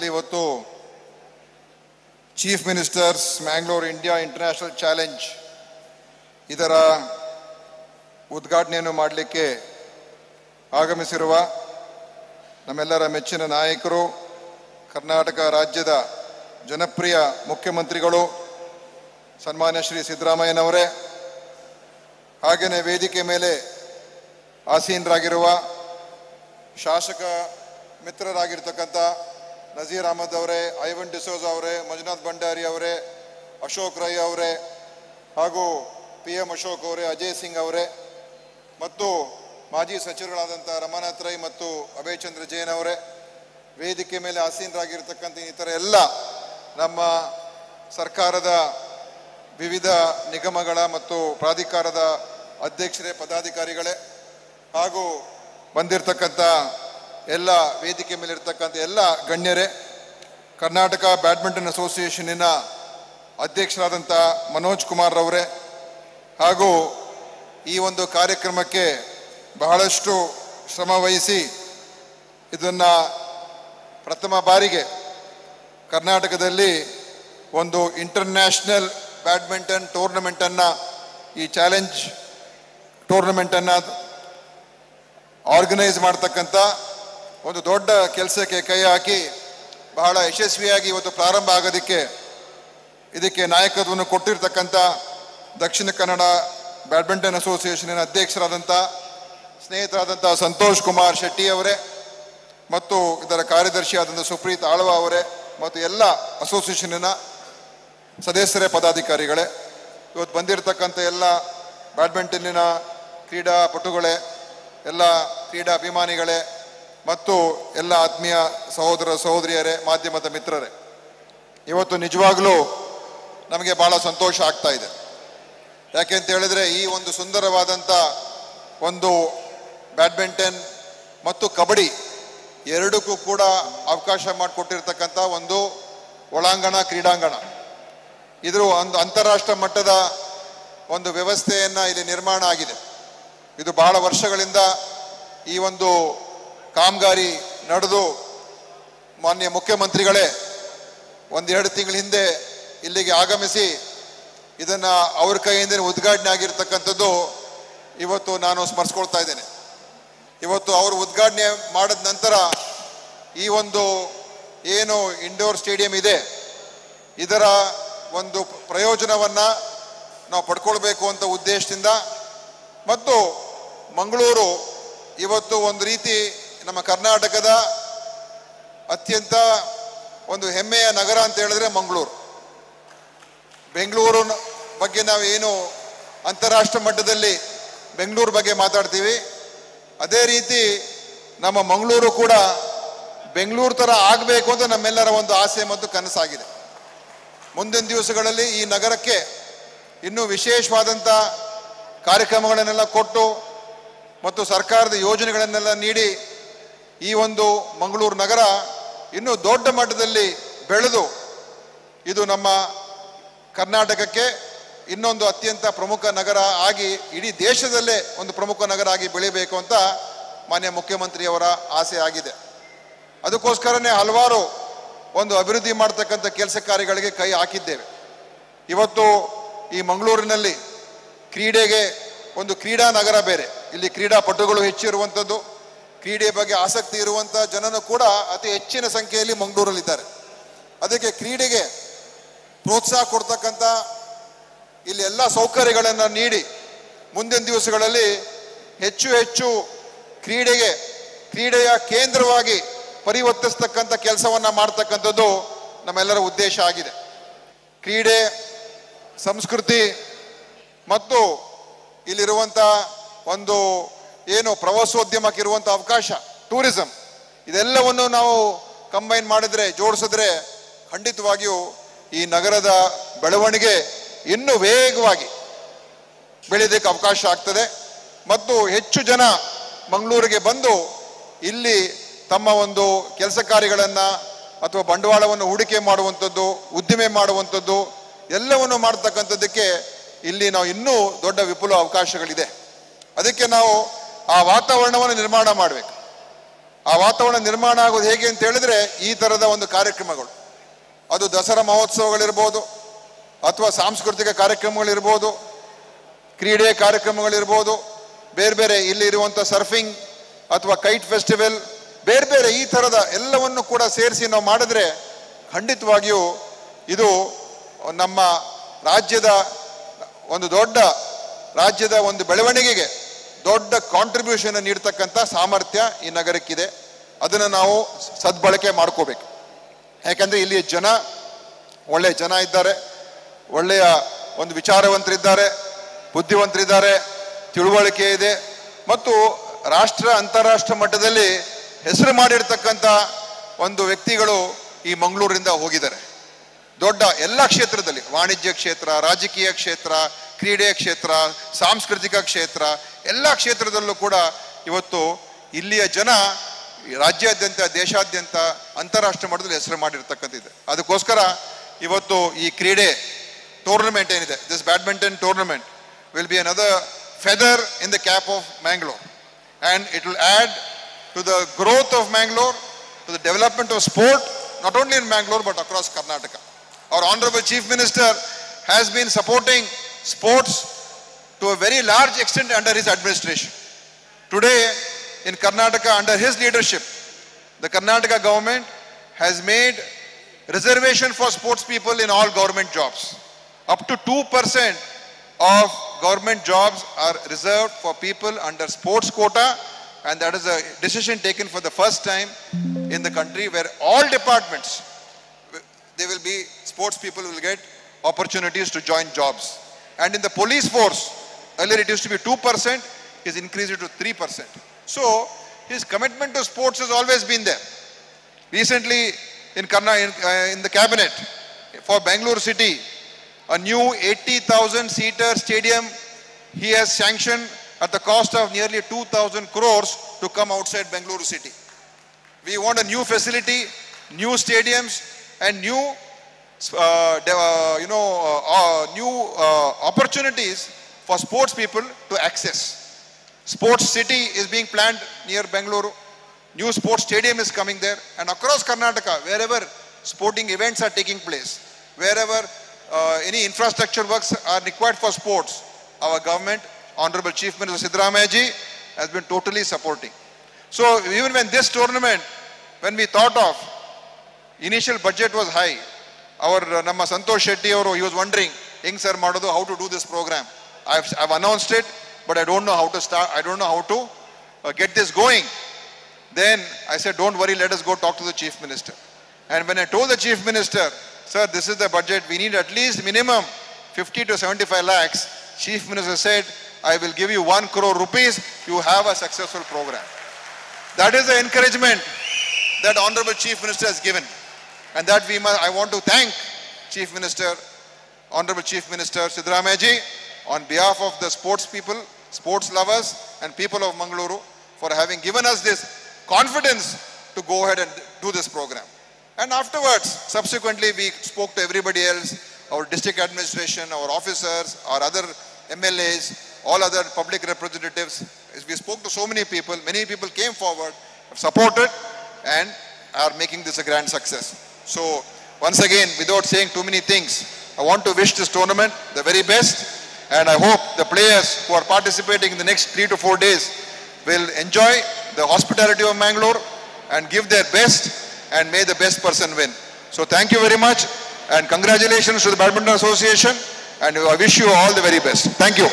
ಸಂದರ್ಭದಲ್ಲಿ ಇವತ್ತು chief ministers Mangalore India international challenge ಇದರ ಉದ್ಘಾಟನೆಯನ್ನು ಮಾಡಲಿಕ್ಕೆ ಆಗಮಿಸಿರುವ ನಮ್ಮೆಲ್ಲರ ಮೆಚ್ಚಿನ ನಾಯಕರು, ಕರ್ನಾಟಕ ರಾಜ್ಯದ ಜನಪ್ರಿಯ ಮುಖ್ಯಮಂತ್ರಿಗಳು ಸನ್ಮಾನ್ಯ ಶ್ರೀ ಸಿದ್ದರಾಮಯ್ಯನವರೇ, ಹಾಗೆಯೇ ವೇದಿಕೆ ಮೇಲೆ ಆಸೀನರಾಗಿರುವ ಶಾಸಕ ಮಿತ್ರರಾಗಿರ್ತಕ್ಕಂಥ ನಜೀರ್ ಅಹಮದ್ ಅವರೇ, ಐವನ್ ಡಿಸೋಜಾ ಅವರೇ, ಮಂಜುನಾಥ್ ಭಂಡಾರಿ ಅವರೇ, ಅಶೋಕ್ ರೈ ಅವರೇ, ಹಾಗೂ PM ಅಶೋಕ್ ಅವರೇ, ಅಜಯ್ ಸಿಂಗ್ ಅವರೇ, ಮತ್ತು ಮಾಜಿ ಸಚಿವರುಗಳಾದಂಥ ರಮಾನಾಥ್ ರೈ ಮತ್ತು ಅಭಯ್ ಚಂದ್ರ ಜೈನ್ ಅವರೇ, ವೇದಿಕೆ ಮೇಲೆ ಆಸೀನರಾಗಿರ್ತಕ್ಕಂಥ ಇತರ ಎಲ್ಲ ನಮ್ಮ ಸರ್ಕಾರದ ವಿವಿಧ ನಿಗಮಗಳ ಮತ್ತು ಪ್ರಾಧಿಕಾರದ ಅಧ್ಯಕ್ಷರೇ, ಪದಾಧಿಕಾರಿಗಳೇ, ಹಾಗೂ ಬಂದಿರತಕ್ಕಂಥ ಎಲ್ಲ ವೇದಿಕೆ ಮೇಲಿರ್ತಕ್ಕಂಥ ಎಲ್ಲ ಗಣ್ಯರೇ, ಕರ್ನಾಟಕ ಬ್ಯಾಡ್ಮಿಂಟನ್ ಅಸೋಸಿಯೇಷನ್ನಿನ ಅಧ್ಯಕ್ಷರಾದಂಥ ಮನೋಜ್ ಕುಮಾರ್ ಅವರೇ, ಹಾಗೂ ಈ ಒಂದು ಕಾರ್ಯಕ್ರಮಕ್ಕೆ ಬಹಳಷ್ಟು ಶ್ರಮ ವಹಿಸಿ ಇದನ್ನು ಪ್ರಥಮ ಬಾರಿಗೆ ಕರ್ನಾಟಕದಲ್ಲಿ ಒಂದು ಇಂಟರ್ನ್ಯಾಷನಲ್ ಬ್ಯಾಡ್ಮಿಂಟನ್ ಟೂರ್ನಮೆಂಟನ್ನು, ಈ ಚಾಲೆಂಜ್ ಟೂರ್ನಮೆಂಟನ್ನು ಆರ್ಗನೈಸ್ ಮಾಡ್ತಕ್ಕಂಥ ಒಂದು ದೊಡ್ಡ ಕೆಲಸಕ್ಕೆ ಕೈ ಹಾಕಿ ಬಹಳ ಯಶಸ್ವಿಯಾಗಿ ಇವತ್ತು ಪ್ರಾರಂಭ ಆಗೋದಕ್ಕೆ ಇದಕ್ಕೆ ನಾಯಕತ್ವವನ್ನು ಕೊಟ್ಟಿರ್ತಕ್ಕಂಥ ದಕ್ಷಿಣ ಕನ್ನಡ ಬ್ಯಾಡ್ಮಿಂಟನ್ ಅಸೋಸಿಯೇಷನಿನ ಅಧ್ಯಕ್ಷರಾದಂಥ ಸ್ನೇಹಿತರಾದಂಥ ಸಂತೋಷ್ ಕುಮಾರ್ ಶೆಟ್ಟಿ ಅವರೇ, ಮತ್ತು ಇದರ ಕಾರ್ಯದರ್ಶಿಯಾದಂಥ ಸುಪ್ರೀತ್ ಆಳ್ವ ಅವರೇ, ಮತ್ತು ಎಲ್ಲ ಅಸೋಸಿಯೇಷನಿನ ಸದಸ್ಯರೇ, ಪದಾಧಿಕಾರಿಗಳೇ, ಇವತ್ತು ಬಂದಿರತಕ್ಕಂಥ ಎಲ್ಲ ಬ್ಯಾಡ್ಮಿಂಟನ್ನಿನ ಕ್ರೀಡಾಪಟುಗಳೇ, ಎಲ್ಲ ಕ್ರೀಡಾ ಅಭಿಮಾನಿಗಳೇ, ಮತ್ತು ಎಲ್ಲ ಆತ್ಮೀಯ ಸಹೋದರ ಸಹೋದರಿಯರೇ, ಮಾಧ್ಯಮದ ಮಿತ್ರರೇ, ಇವತ್ತು ನಿಜವಾಗಲೂ ನಮಗೆ ಭಾಳ ಸಂತೋಷ ಆಗ್ತಾ ಇದೆ. ಯಾಕೆಂತ ಹೇಳಿದ್ರೆ ಈ ಒಂದು ಸುಂದರವಾದಂಥ ಒಂದು ಬ್ಯಾಡ್ಮಿಂಟನ್ ಮತ್ತು ಕಬಡ್ಡಿ ಎರಡಕ್ಕೂ ಕೂಡ ಅವಕಾಶ ಮಾಡಿಕೊಟ್ಟಿರ್ತಕ್ಕಂಥ ಒಂದು ಒಳಾಂಗಣ ಕ್ರೀಡಾಂಗಣ, ಇದ್ರ ಒಂದು ಅಂತಾರಾಷ್ಟ್ರ ಮಟ್ಟದ ಒಂದು ವ್ಯವಸ್ಥೆಯನ್ನು ಇಲ್ಲಿ ನಿರ್ಮಾಣ ಆಗಿದೆ. ಇದು ಬಹಳ ವರ್ಷಗಳಿಂದ ಈ ಒಂದು ಕಾಮಗಾರಿ ನಡೆದು ಮಾನ್ಯ ಮುಖ್ಯಮಂತ್ರಿಗಳೇ 1-2 ತಿಂಗಳ ಹಿಂದೆ ಇಲ್ಲಿಗೆ ಆಗಮಿಸಿ ಇದನ್ನು ಅವ್ರ ಕೈಯಿಂದ ಉದ್ಘಾಟನೆ ಆಗಿರ್ತಕ್ಕಂಥದ್ದು ಇವತ್ತು ನಾನು ಸ್ಮರಿಸ್ಕೊಳ್ತಾ ಇದ್ದೇನೆ. ಇವತ್ತು ಅವರು ಉದ್ಘಾಟನೆ ಮಾಡಿದ ನಂತರ ಈ ಒಂದು ಏನು ಇಂಡೋರ್ ಸ್ಟೇಡಿಯಂ ಇದೆ ಇದರ ಒಂದು ಪ್ರಯೋಜನವನ್ನು ನಾವು ಪಡ್ಕೊಳ್ಬೇಕು ಅಂತ ಉದ್ದೇಶದಿಂದ, ಮತ್ತು ಮಂಗಳೂರು ಇವತ್ತು ಒಂದು ರೀತಿ ನಮ್ಮ ಕರ್ನಾಟಕದ ಅತ್ಯಂತ ಒಂದು ಹೆಮ್ಮೆಯ ನಗರ ಅಂತ ಹೇಳಿದ್ರೆ ಮಂಗಳೂರು. ಬೆಂಗಳೂರು ಬಗ್ಗೆ ನಾವೇನು ಅಂತಾರಾಷ್ಟ್ರ ಮಟ್ಟದಲ್ಲಿ ಬೆಂಗಳೂರು ಬಗ್ಗೆ ಮಾತಾಡ್ತೀವಿ, ಅದೇ ರೀತಿ ನಮ್ಮ ಮಂಗಳೂರು ಕೂಡ ಬೆಂಗಳೂರು ಥರ ಆಗಬೇಕು ಅಂತ ನಮ್ಮೆಲ್ಲರ ಒಂದು ಆಸೆ ಮತ್ತು ಕನಸಾಗಿದೆ. ಮುಂದಿನ ದಿವಸಗಳಲ್ಲಿ ಈ ನಗರಕ್ಕೆ ಇನ್ನೂ ವಿಶೇಷವಾದಂಥ ಕಾರ್ಯಕ್ರಮಗಳನ್ನೆಲ್ಲ ಕೊಟ್ಟು ಮತ್ತು ಸರ್ಕಾರದ ಯೋಜನೆಗಳನ್ನೆಲ್ಲ ನೀಡಿ ಈ ಒಂದು ಮಂಗಳೂರು ನಗರ ಇನ್ನೂ ದೊಡ್ಡ ಮಟ್ಟದಲ್ಲಿ ಬೆಳೆದು ಇದು ನಮ್ಮ ಕರ್ನಾಟಕಕ್ಕೆ ಇನ್ನೊಂದು ಅತ್ಯಂತ ಪ್ರಮುಖ ನಗರ ಆಗಿ ಇಡೀ ದೇಶದಲ್ಲೇ ಒಂದು ಪ್ರಮುಖ ನಗರ ಆಗಿ ಬೆಳಿಬೇಕು ಅಂತ ಮಾನ್ಯ ಮುಖ್ಯಮಂತ್ರಿಯವರ ಆಸೆ ಆಗಿದೆ. ಅದಕ್ಕೋಸ್ಕರನೇ ಹಲವಾರು ಒಂದು ಅಭಿವೃದ್ಧಿ ಮಾಡ್ತಕ್ಕಂಥ ಕೆಲಸ ಕಾರ್ಯಗಳಿಗೆ ಕೈ ಹಾಕಿದ್ದೇವೆ. ಇವತ್ತು ಈ ಮಂಗಳೂರಿನಲ್ಲಿ ಕ್ರೀಡೆಗೆ ಒಂದು ಕ್ರೀಡಾ ನಗರ ಬೇರೆ, ಇಲ್ಲಿ ಕ್ರೀಡಾಪಟುಗಳು ಹೆಚ್ಚಿರುವಂಥದ್ದು, ಕ್ರೀಡೆ ಬಗ್ಗೆ ಆಸಕ್ತಿ ಇರುವಂಥ ಜನನು ಕೂಡ ಅತಿ ಹೆಚ್ಚಿನ ಸಂಖ್ಯೆಯಲ್ಲಿ ಮಂಗಳೂರಲ್ಲಿದ್ದಾರೆ. ಅದಕ್ಕೆ ಕ್ರೀಡೆಗೆ ಪ್ರೋತ್ಸಾಹ ಕೊಡ್ತಕ್ಕಂಥ ಇಲ್ಲಿ ಎಲ್ಲ ಸೌಕರ್ಯಗಳನ್ನು ನೀಡಿ ಮುಂದಿನ ದಿವಸಗಳಲ್ಲಿ ಹೆಚ್ಚು ಹೆಚ್ಚು ಕ್ರೀಡೆಯ ಕೇಂದ್ರವಾಗಿ ಪರಿವರ್ತಿಸ್ತಕ್ಕಂಥ ಕೆಲಸವನ್ನು ಮಾಡ್ತಕ್ಕಂಥದ್ದು ನಮ್ಮೆಲ್ಲರ ಉದ್ದೇಶ ಆಗಿದೆ. ಕ್ರೀಡೆ, ಸಂಸ್ಕೃತಿ ಮತ್ತು ಇಲ್ಲಿರುವಂಥ ಒಂದು ಏನು ಪ್ರವಾಸೋದ್ಯಮಕ್ಕಿರುವಂಥ ಅವಕಾಶ, ಟೂರಿಸಂ, ಇದೆಲ್ಲವನ್ನು ನಾವು ಕಂಬೈನ್ ಮಾಡಿದ್ರೆ, ಜೋಡಿಸಿದ್ರೆ ಖಂಡಿತವಾಗಿಯೂ ಈ ನಗರದ ಬೆಳವಣಿಗೆ ಇನ್ನೂ ವೇಗವಾಗಿ ಬೆಳೆಯೋದಕ್ಕೆ ಅವಕಾಶ ಆಗ್ತದೆ. ಮತ್ತು ಹೆಚ್ಚು ಜನ ಮಂಗಳೂರಿಗೆ ಬಂದು ಇಲ್ಲಿ ತಮ್ಮ ಒಂದು ಕೆಲಸ ಕಾರ್ಯಗಳನ್ನು ಅಥವಾ ಬಂಡವಾಳವನ್ನು ಹೂಡಿಕೆ ಮಾಡುವಂಥದ್ದು, ಉದ್ದಿಮೆ ಮಾಡುವಂಥದ್ದು ಎಲ್ಲವನ್ನು ಮಾಡ್ತಕ್ಕಂಥದ್ದಕ್ಕೆ ಇಲ್ಲಿ ನಾವು ಇನ್ನೂ ದೊಡ್ಡ ವಿಪುಲ ಅವಕಾಶಗಳಿದೆ. ಅದಕ್ಕೆ ನಾವು ಆ ವಾತಾವರಣವನ್ನು ನಿರ್ಮಾಣ ಮಾಡಬೇಕು. ಆ ವಾತಾವರಣ ನಿರ್ಮಾಣ ಆಗೋದು ಹೇಗೆ ಅಂತ ಹೇಳಿದ್ರೆ ಈ ಥರದ ಒಂದು ಕಾರ್ಯಕ್ರಮಗಳು, ಅದು ದಸರಾ ಮಹೋತ್ಸವಗಳಿರ್ಬೋದು, ಅಥವಾ ಸಾಂಸ್ಕೃತಿಕ ಕಾರ್ಯಕ್ರಮಗಳಿರ್ಬೋದು, ಕ್ರೀಡೆ ಕಾರ್ಯಕ್ರಮಗಳಿರ್ಬೋದು, ಬೇರೆ ಬೇರೆ ಇಲ್ಲಿ ಇರುವಂಥ ಸರ್ಫಿಂಗ್ ಅಥವಾ ಕೈಟ್ ಫೆಸ್ಟಿವಲ್, ಬೇರೆ ಬೇರೆ ಈ ಥರದ ಎಲ್ಲವನ್ನು ಕೂಡ ಸೇರಿಸಿ ನಾವು ಮಾಡಿದ್ರೆ ಖಂಡಿತವಾಗಿಯೂ ಇದು ನಮ್ಮ ರಾಜ್ಯದ ಒಂದು ಬೆಳವಣಿಗೆಗೆ ದೊಡ್ಡ ಕಾಂಟ್ರಿಬ್ಯೂಷನ್ ನೀಡ್ತಕ್ಕಂಥ ಸಾಮರ್ಥ್ಯ ಈ ನಗರಕ್ಕಿದೆ. ಅದನ್ನು ನಾವು ಸದ್ಬಳಕೆ ಮಾಡ್ಕೋಬೇಕು. ಯಾಕಂದರೆ ಇಲ್ಲಿ ಒಳ್ಳೆಯ ಜನ ಇದ್ದಾರೆ, ಒಳ್ಳೆಯ ಒಂದು ವಿಚಾರವಂತರಿದ್ದಾರೆ, ಬುದ್ಧಿವಂತರಿದ್ದಾರೆ, ತಿಳುವಳಿಕೆ ಇದೆ, ಮತ್ತು ಅಂತಾರಾಷ್ಟ್ರ ಮಟ್ಟದಲ್ಲಿ ಹೆಸರು ಮಾಡಿರ್ತಕ್ಕಂಥ ಒಂದು ವ್ಯಕ್ತಿಗಳು ಈ ಮಂಗಳೂರಿಂದ ಹೋಗಿದ್ದಾರೆ. ದೊಡ್ಡ ಎಲ್ಲ ಕ್ಷೇತ್ರದಲ್ಲಿ, ವಾಣಿಜ್ಯ ಕ್ಷೇತ್ರ, ರಾಜಕೀಯ ಕ್ಷೇತ್ರ, ಕ್ರೀಡೆಯ ಕ್ಷೇತ್ರ, ಸಾಂಸ್ಕೃತಿಕ ಕ್ಷೇತ್ರ, ಎಲ್ಲ ಕ್ಷೇತ್ರದಲ್ಲೂ ಕೂಡ ಇವತ್ತು ಇಲ್ಲಿಯ ಜನ ರಾಜ್ಯಾದ್ಯಂತ, ದೇಶಾದ್ಯಂತ, ಅಂತಾರಾಷ್ಟ್ರ ಮಟ್ಟದಲ್ಲಿ ಹೆಸರು ಮಾಡಿರ್ತಕ್ಕಂಥದ್ದು. ಅದಕ್ಕೋಸ್ಕರ ಇವತ್ತು ಈ ಕ್ರೀಡೆ ಟೂರ್ನಮೆಂಟ್ ಏನಿದೆ, this badminton tournament will be another feather in the cap of Mangalore, and it will add to the growth of Mangalore, to the development of sport, not only in Mangalore but across Karnataka. Our Honorable Chief Minister has been supporting sports to a very large extent under his administration. Today in Karnataka, under his leadership, the Karnataka government has made reservation for sports people in all government jobs. Up to 2% of government jobs are reserved for people under sports quota, and that is a decision taken for the first time in the country, where all departments, sports people will get opportunities to join jobs. And in the police force, earlier it used to be 2%, is increased to 3%. So his commitment to sports has always been there. Recently in the cabinet for Bangalore city, a new 80,000-seater stadium he has sanctioned at the cost of nearly 2,000 crores to come outside Bangalore city. We want a new facility, new stadiums, and new opportunities for sports people to access. Sports city is being planned near Bangalore. New sports stadium is coming there, and across Karnataka, wherever sporting events are taking place, wherever any infrastructure works are required for sports, our government, Honorable Chief Minister Siddaramaiah ji, has been totally supporting. So even when this tournament, when we thought of, initial budget was high. Our Namma Santosh Shetty, he was wondering, sir, how to do this program. I've announced it, but I don't know how to start. I don't know how to get this going. Then I said, don't worry, let us go talk to the Chief Minister. And when I told the Chief Minister, sir, this is the budget, we need at least minimum 50 to 75 lakhs. Chief Minister said, I will give you 1 crore rupees, you have a successful program. That is the encouragement that Honorable Chief Minister has given. And that I want to thank Honorable Chief Minister Siddaramaiah ji on behalf of the sports people, sports lovers, and people of Mangaluru for having given us this confidence to go ahead and do this program. And afterwards, subsequently, we spoke to everybody else, our district administration, our officers, our other MLAs, all other public representatives. We spoke to so many people. Many people came forward, have supported, and are making this a grand success. So, once again, without saying too many things, I want to wish this tournament the very best, and I hope the players who are participating in the next 3 to 4 days will enjoy the hospitality of Mangalore and give their best, and may the best person win. So thank you very much, and congratulations to the Badminton Association, and I wish you all the very best. Thank you.